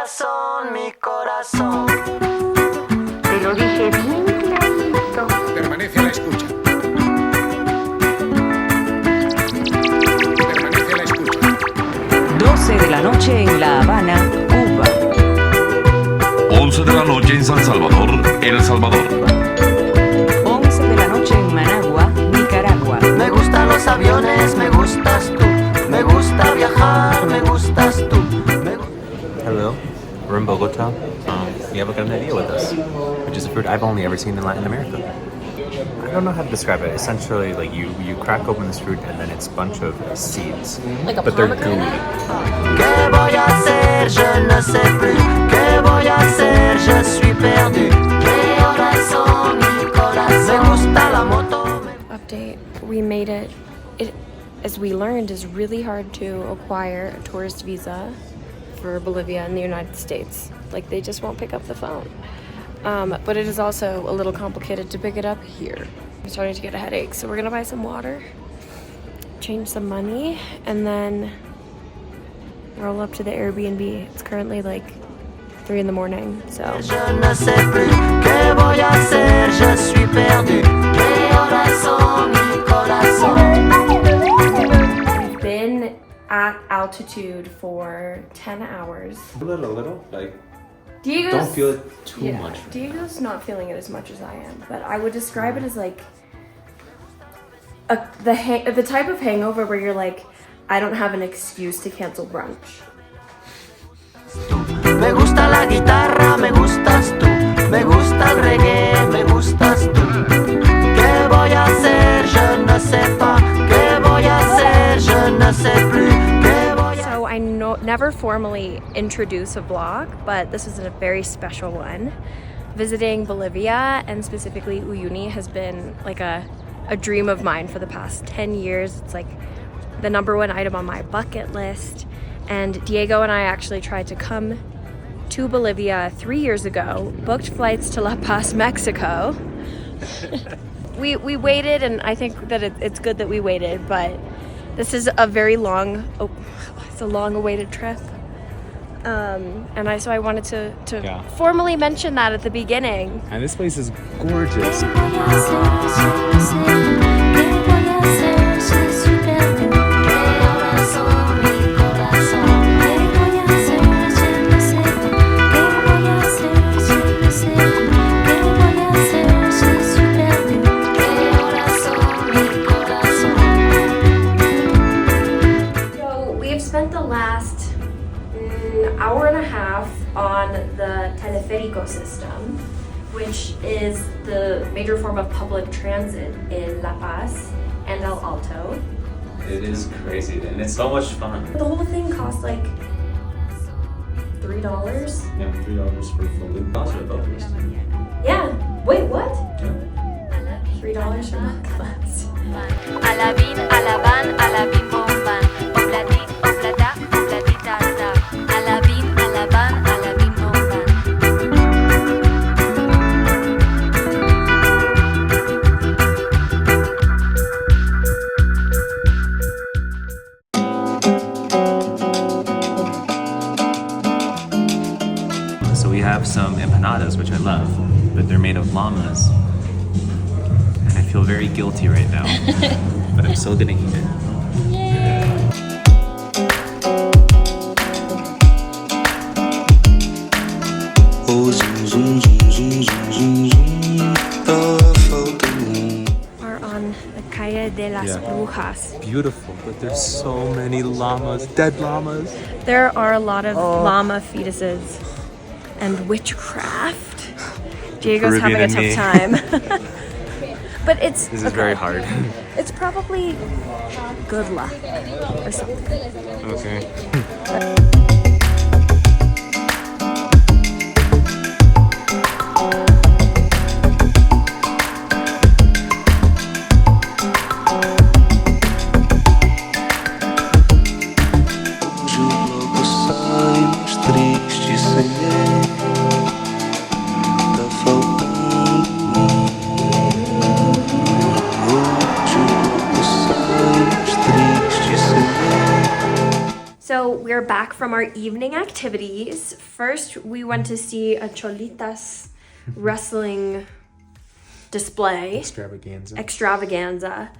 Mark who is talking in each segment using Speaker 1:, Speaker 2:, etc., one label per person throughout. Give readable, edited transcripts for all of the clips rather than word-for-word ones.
Speaker 1: corazón, mi corazón.
Speaker 2: Te lo dije bien clarito.
Speaker 3: Permanece a la escucha. Permanece a la escucha.
Speaker 4: 12 de la noche en La Habana, Cuba.
Speaker 5: 11 de la noche en San Salvador, El Salvador.
Speaker 4: 11 de la noche en Managua, Nicaragua.
Speaker 1: Me gustan los aviones, me gustas tú. Me gusta viajar, me gustas tú.
Speaker 6: Hello, we're in Bogota. We have a granadilla with us, which is a fruit I've only ever seen in Latin America. I don't know how to describe it. Essentially, like you crack open this fruit and then it's a bunch of seeds, but they're gooey.
Speaker 1: ¿Qué voy a hacer? Je ne sais plus. ¿Qué voy a hacer? Je suis perdu. ¿Qué horas son? Mi corazón. Me gusta la moto.
Speaker 7: Update, we made it. It, as we learned, is really hard to acquire a tourist visa for Bolivia and the United States. Like, they just won't pick up the phone. But it is also a little complicated to pick it up here. I'm starting to get a headache, so we're gonna buy some water, change some money, and then roll up to the Airbnb. It's currently like 3 in the morning, so.
Speaker 1: Je ne sais plus. ¿Qué voy a hacer? Je suis perdu. ¿Qué horas son? Mi corazón.
Speaker 7: We've been at altitude for 10 hours.
Speaker 6: A little, like
Speaker 7: Diego's,
Speaker 6: don't feel it too much.
Speaker 7: Diego's not feeling it as much as I am, but I would describe it as like the type of hangover where you're like, I don't have an excuse to cancel brunch.
Speaker 1: Me gusta la guitarra, me gustas tú. Me gusta el reggae, me gustas tú. ¿Qué voy a hacer? Je ne sais pas. ¿Qué voy a hacer? Je ne sais plus. ¿Qué voy a...
Speaker 7: So I never formally introduce a vlog, but this is a very special one. Visiting Bolivia and specifically Uyuni has been like a dream of mine for the past 10 years. It's like the #1 item on my bucket list. And Diego and I actually tried to come to Bolivia 3 years ago, booked flights to La Paz, Mexico. we waited, and I think that it's good that we waited, but this is a very long, it's a long-awaited trip. And so I wanted to formally mention that at the beginning.
Speaker 6: And this place is gorgeous.
Speaker 7: Hour and a half on the teleférico system, which is the major form of public transit in La Paz and El Alto.
Speaker 6: It is crazy, and it's so much fun.
Speaker 7: The whole thing cost like $3.
Speaker 6: Yeah, $3 for full loop.
Speaker 7: Yeah. Wait, what?
Speaker 6: Yeah.
Speaker 7: $3 for milk class.
Speaker 8: A la bin, a la van, a la bim bom ban. Oplati, oplata, oplatita ta. A la bin, a la van, a la bim bom ban.
Speaker 6: So we have some empanadas, which I love, but they're made of llamas. And I feel very guilty right now, but I'm still gonna eat it.
Speaker 7: Are on the Calle de las Brujas.
Speaker 6: Beautiful, but there's so many llamas, dead llamas.
Speaker 7: There are a lot of llama fetuses and witchcraft. Diego's
Speaker 6: Peruvian
Speaker 7: having a tough time. But
Speaker 6: This is very hard.
Speaker 7: It's probably good luck or something.
Speaker 6: Okay.
Speaker 7: So we're back from our evening activities. First, we went to see a Cholitas wrestling display. Extravaganza,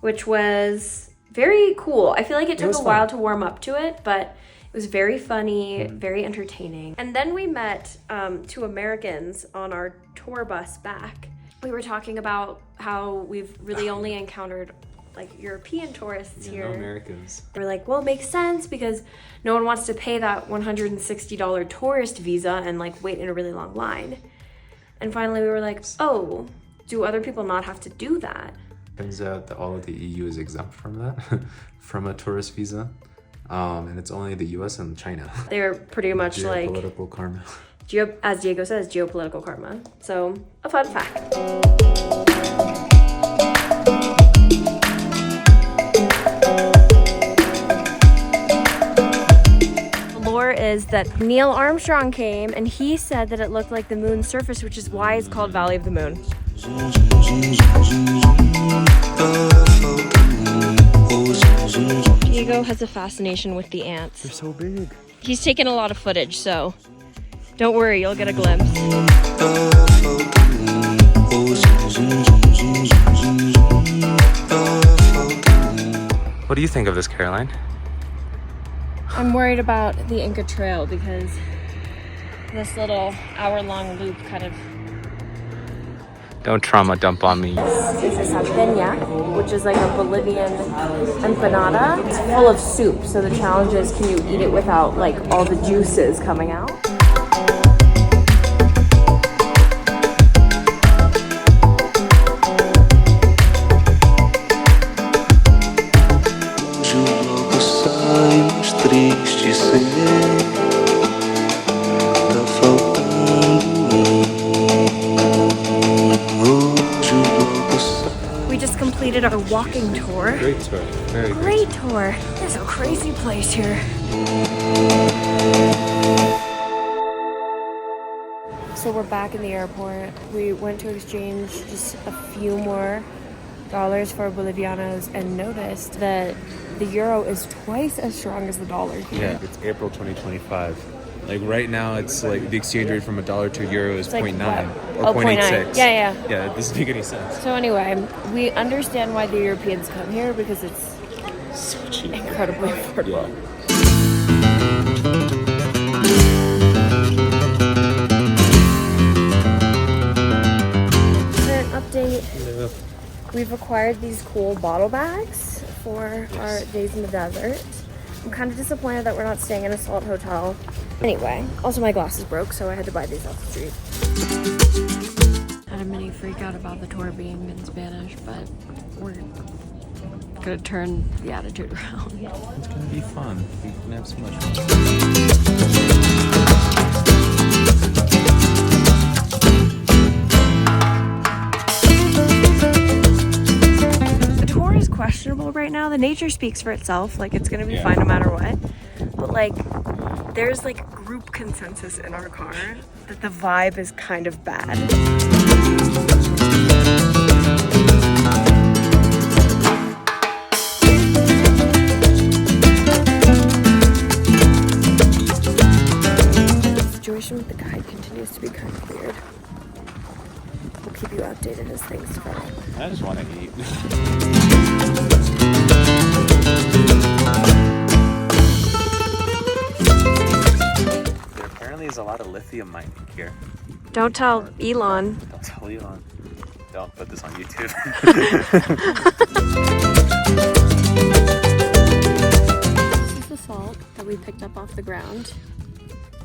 Speaker 7: which was very cool. I feel like it took a while to warm up to it, but it was very funny, very entertaining. And then we met 2 Americans on our tour bus back. We were talking about how we've really only encountered like European tourists here.
Speaker 6: No Americans.
Speaker 7: We're like, well, it makes sense because no one wants to pay that $160 tourist visa and like wait in a really long line. And finally we were like, oh, do other people not have to do that?
Speaker 6: Turns out that all of the EU is exempt from that, from a tourist visa. And it's only the US and China. They're pretty much like geopolitical karma.
Speaker 7: As Diego says, geopolitical karma. So, a fun fact. Is that Neil Armstrong came and he said that it looked like the moon's surface, which is why it's called Valley of the Moon. Diego has a fascination with the ants.
Speaker 6: They're so big.
Speaker 7: He's taken a lot of footage, so don't worry, you'll get a glimpse.
Speaker 6: What do you think of this, Caroline?
Speaker 7: I'm worried about the Inca Trail because this little hour-long loop kind of...
Speaker 6: Don't trauma dump on me.
Speaker 7: This is salteña, which is like a Bolivian empanada. It's full of soup, so the challenge is can you eat it without like all the juices coming out? We just completed our walking tour.
Speaker 6: Great tour. Very
Speaker 7: great tour. There's a crazy place here. So we're back in the airport. We went to exchange just a few more dollars for Bolivianos and noticed that the euro is twice as strong as the dollar here.
Speaker 6: Yeah, it's April 2025. Like right now, it's like the exchange rate from $1 to euro is
Speaker 7: like
Speaker 6: 0.9
Speaker 7: or
Speaker 6: 0.86.
Speaker 7: Yeah.
Speaker 6: Yeah, it doesn't make any sense.
Speaker 7: So anyway, we understand why the Europeans come here because it's
Speaker 6: So cheap.
Speaker 7: incredibly affordable. Current update.
Speaker 6: Yeah.
Speaker 7: We've acquired these cool bottle bags for our days in the desert. I'm kind of disappointed that we're not staying in a salt hotel. Anyway, also my glasses broke, so I had to buy these off the street. Had a mini freak out about the tour being in Spanish, but we're gonna turn the attitude around.
Speaker 6: It's gonna be fun. We can have so much
Speaker 7: The tour is questionable right now. The nature speaks for itself. Like, it's gonna be fine no matter what. But like, there's like group consensus in our car that the vibe is kind of bad. The situation with the guide continues to be kind of weird. We'll keep you updated as things develop.
Speaker 6: I just want to eat. There apparently is a lot of lithium mining here.
Speaker 7: Don't tell Elon.
Speaker 6: Don't tell Elon. Don't put this on YouTube.
Speaker 7: This is the salt that we picked up off the ground.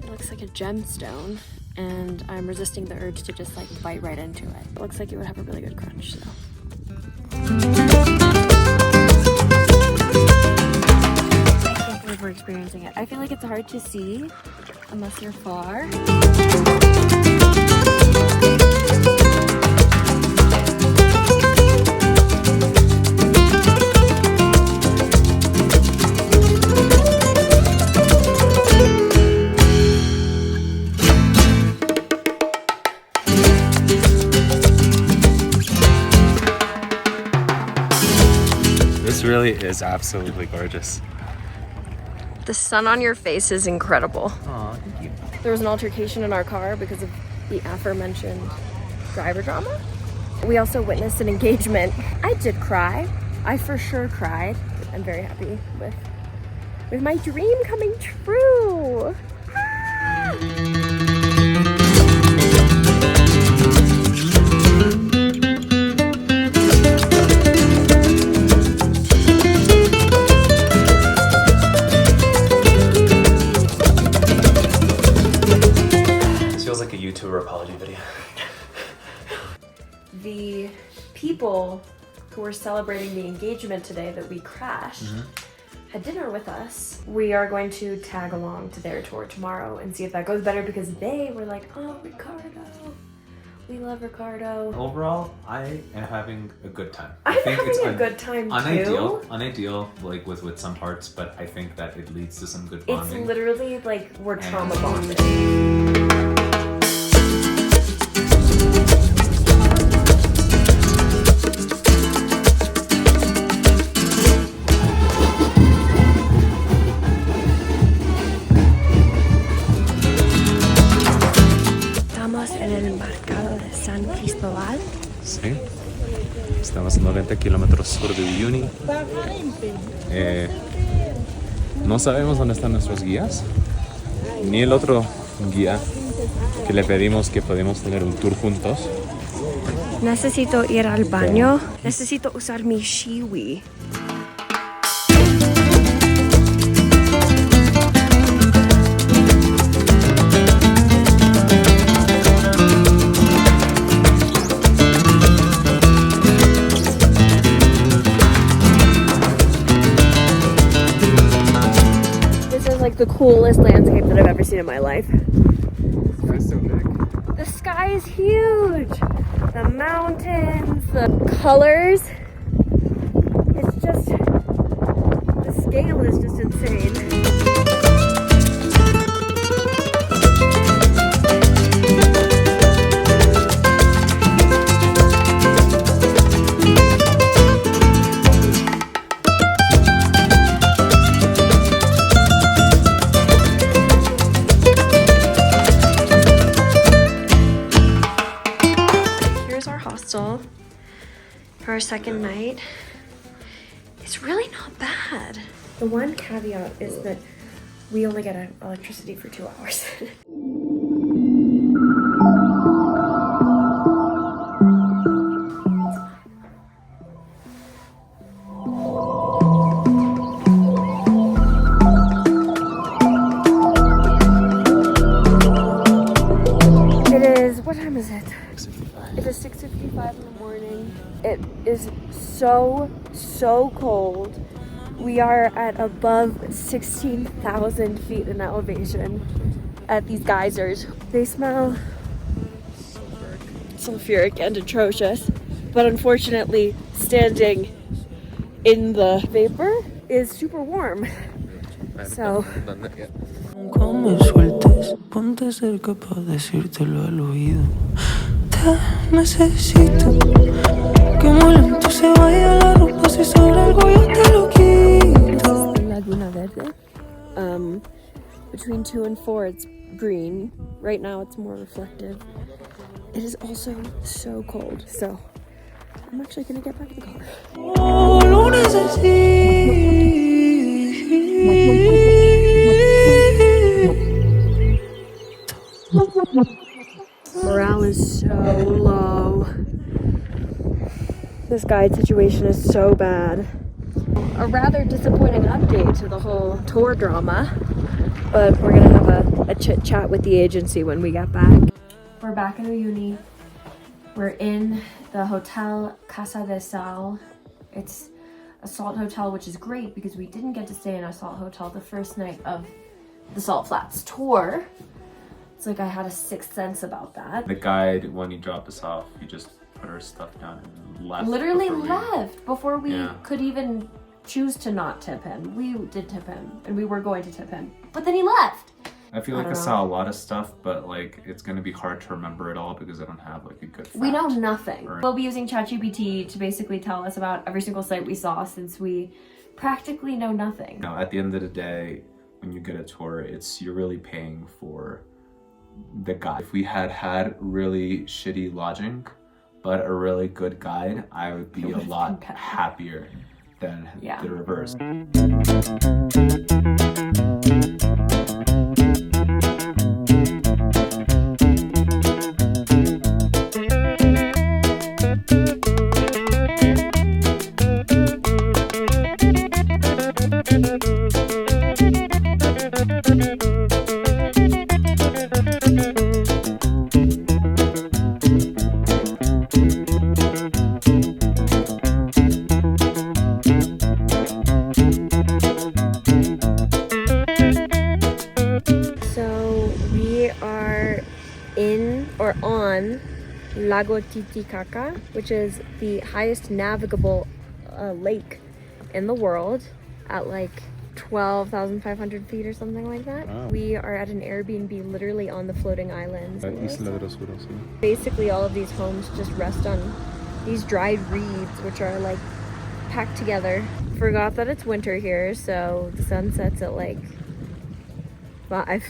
Speaker 7: It looks like a gemstone, and I'm resisting the urge to just like bite right into it. It looks like it would have a really good crunch, so. I can't believe we're experiencing it. I feel like it's hard to see unless you're far.
Speaker 6: This really is absolutely gorgeous.
Speaker 7: The sun on your face is incredible.
Speaker 6: Aw, thank you.
Speaker 7: There was an altercation in our car because of the aforementioned driver drama. We also witnessed an engagement. I did cry. I for sure cried. I'm very happy with my dream coming true.
Speaker 6: This feels like a YouTuber apology video.
Speaker 7: The people who were celebrating the engagement today that we crashed had dinner with us. We are going to tag along to their tour tomorrow and see if that goes better because they were like, oh, Ricardo. We love Ricardo.
Speaker 6: Overall, I am having a good time.
Speaker 7: I'm having a good time too.
Speaker 6: Unideal, like with some parts, but I think that it leads to some good bonding.
Speaker 7: It's literally like we're trauma bonded.
Speaker 6: Sí. Estamos a 90 kilómetros sur de Uyuni. No sabemos dónde están nuestros guías, ni el otro guía que le pedimos que podemos tener un tour juntos.
Speaker 7: Necesito ir al baño. Necesito usar mi shiwi. Like the coolest landscape that I've ever seen in my life.
Speaker 6: It's so big.
Speaker 7: The sky is huge. The mountains, the colors. It's just, the scale is just insane. For our second night. It's really not bad. The one caveat is that we only get electricity for 2 hours. What time is it? 6:55. It is 6:55 in the morning. It is so cold. We are at above 16,000 feet in elevation at these geysers. They smell sulfuric and atrocious, but unfortunately standing in the vapor is super warm. So
Speaker 9: Nunca me sueltes, ponte cerca para decírtelo al oído. Te necesito, que muy lento se vaya la ropa, si sobra algo yo te lo quito.
Speaker 7: Laguna Verde. Between 2 and 4 it's green. Right now it's more reflective. It is also so cold, so I'm actually gonna get back in the car.
Speaker 9: Oh, lo necesito.
Speaker 7: Morale is so low. This guide situation is so bad. A rather disappointing update to the whole tour drama, but we're gonna have a chit chat with the agency when we get back. We're back in Uyuni. We're in the hotel Casa de Sal. It's a salt hotel, which is great because we didn't get to stay in a salt hotel the first night of the Salt Flats tour. It's like I had a sixth sense about that.
Speaker 6: The guide, when he dropped us off, he just put our stuff down and left.
Speaker 7: Literally left before we could even choose to not tip him. We did tip him and we were going to tip him, but then he left.
Speaker 6: I feel like I saw a lot of stuff, but like it's gonna be hard to remember it all because I don't have like a good fact.
Speaker 7: We know nothing. We'll be using ChatGPT to basically tell us about every single site we saw since we practically know nothing.
Speaker 6: At the end of the day, when you get a tour, you're really paying for the guide. If we had really shitty lodging, but a really good guide, I would be a lot happier than the reverse.
Speaker 7: On Lago Titicaca, which is the highest navigable lake in the world at like 12,500 feet or something like that. Wow. We are at an Airbnb literally on the floating islands. Basically all of these homes just rest on these dried reeds, which are like packed together. Forgot that it's winter here, so the sun sets at like 5.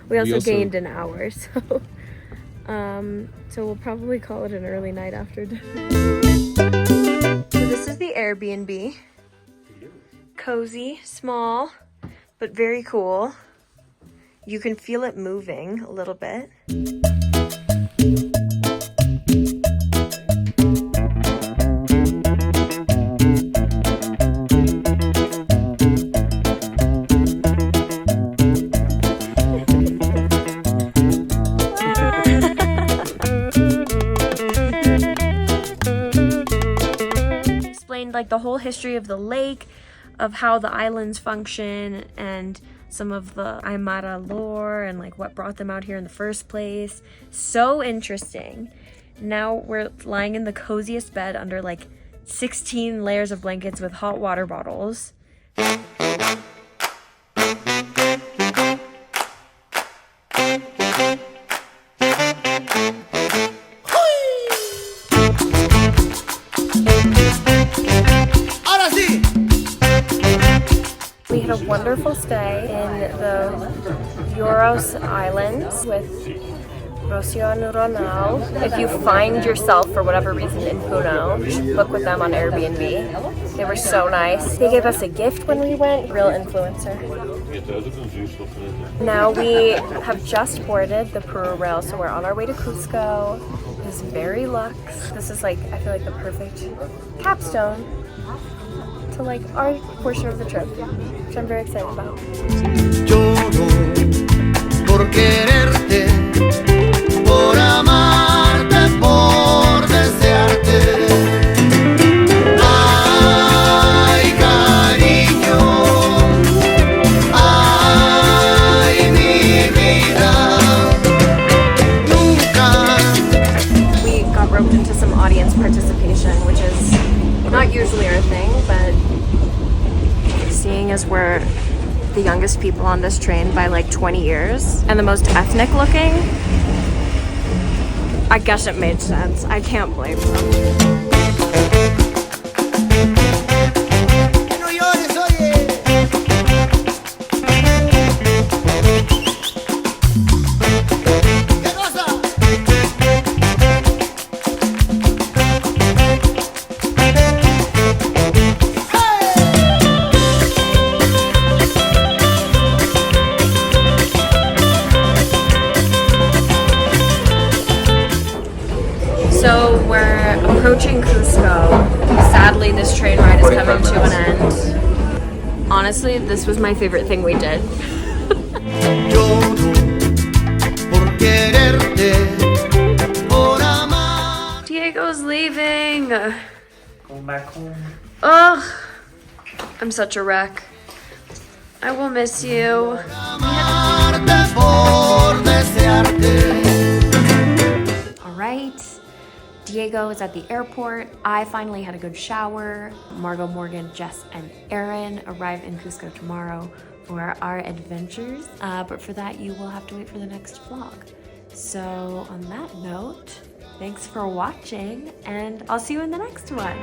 Speaker 7: we also gained an hour, so so we'll probably call it an early night after dinner. So this is the Airbnb. Cozy, small, but very cool. You can feel it moving a little bit. Like the whole history of the lake, of how the islands function, and some of the Aymara lore, and like what brought them out here in the first place. So interesting. Now we're lying in the coziest bed under like 16 layers of blankets with hot water bottles. We had a wonderful stay in the Euros Islands with Rocio and Ronald. If you find yourself, for whatever reason, in Puno, book with them on Airbnb. They were so nice. They gave us a gift when we went. Real influencer. Now we have just boarded the Peru rail, so we're on our way to Cusco. It's very luxe. This is like, I feel like the perfect capstone to like our portion of the trip, which I'm very excited about.
Speaker 1: Lloro por quererte, por amarte, por desearte. Ay, cariño, ay, mi vida. Nunca.
Speaker 7: We got roped into some audience participation, which is not usually our thing, but seeing as we're the youngest people on this train by like 20 years and the most ethnic looking, I guess it made sense. I can't blame them. So we're approaching Cusco. Sadly, this train ride is coming to an end. Honestly, this was my favorite thing we did. Diego's leaving.
Speaker 6: Going back home.
Speaker 7: Ugh, I'm such a wreck. I will miss you. All right. Diego is at the airport. I finally had a good shower. Margot, Morgan, Jess, and Aaron arrive in Cusco tomorrow for our adventures. But for that, you will have to wait for the next vlog. So on that note, thanks for watching, and I'll see you in the next one.